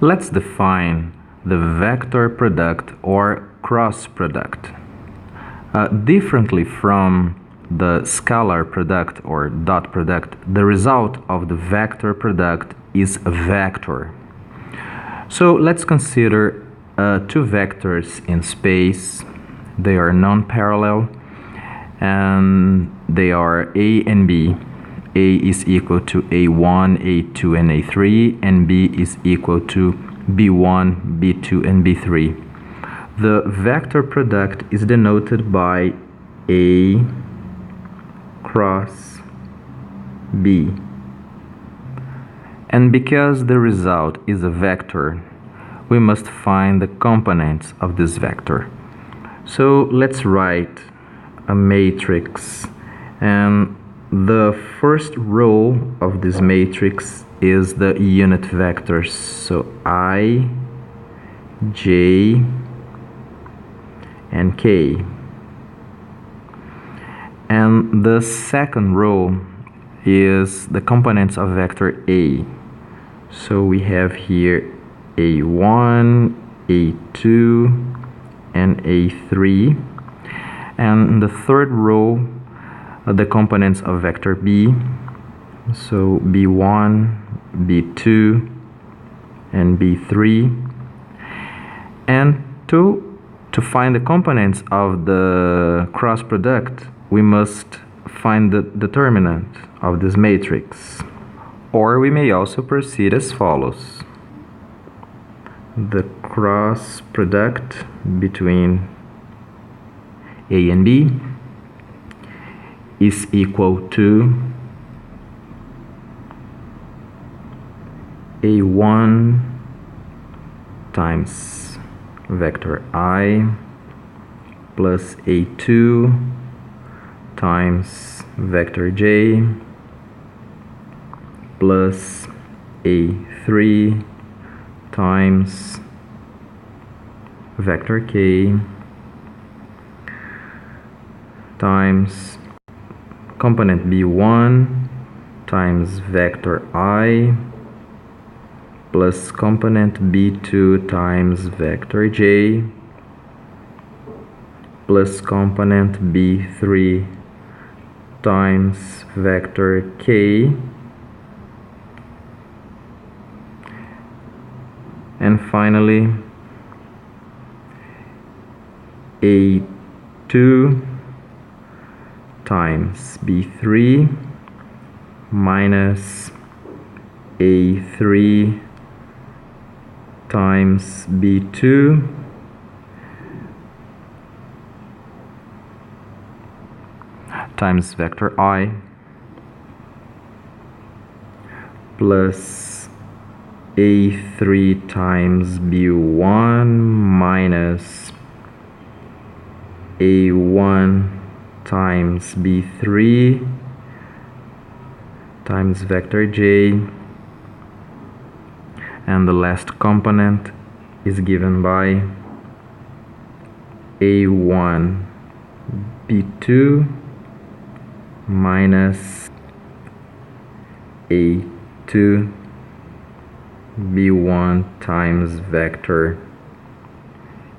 Let's define the vector product or cross product. Differently from the scalar product or dot product, the result of the vector product is a vector. So let's consider two vectors in space. They are non-parallel and they are A and B. A is equal to A1, A2, and A3, and B is equal to B1, B2, and B3. The vector product is denoted by A cross B. And because the result is a vector, we must find the components of this vector. So let's write a matrix, and the first row of this matrix is the unit vectors, so I, J, and K. And the second row is the components of vector A. So we have here A1, A2, and A3. And in the third row, the components of vector B, so B1, B2, and B3. And to find the components of the cross product, we must find the determinant of this matrix. Or we may also proceed as follows. The cross product between A and B is equal to A1 times vector I plus A2 times vector J plus A3 times vector K times component B1 times vector I plus component B2 times vector J plus component B3 times vector K, and finally A2 times B3 minus A3 times B2 times vector I plus A3 times B1 minus A1 times B3 times vector J, and the last component is given by A1 B2 minus A2 B1 times vector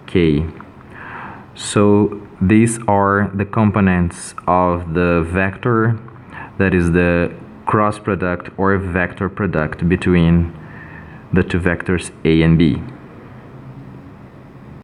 K. So these are the components of the vector, that is the cross product or vector product between the two vectors A and B.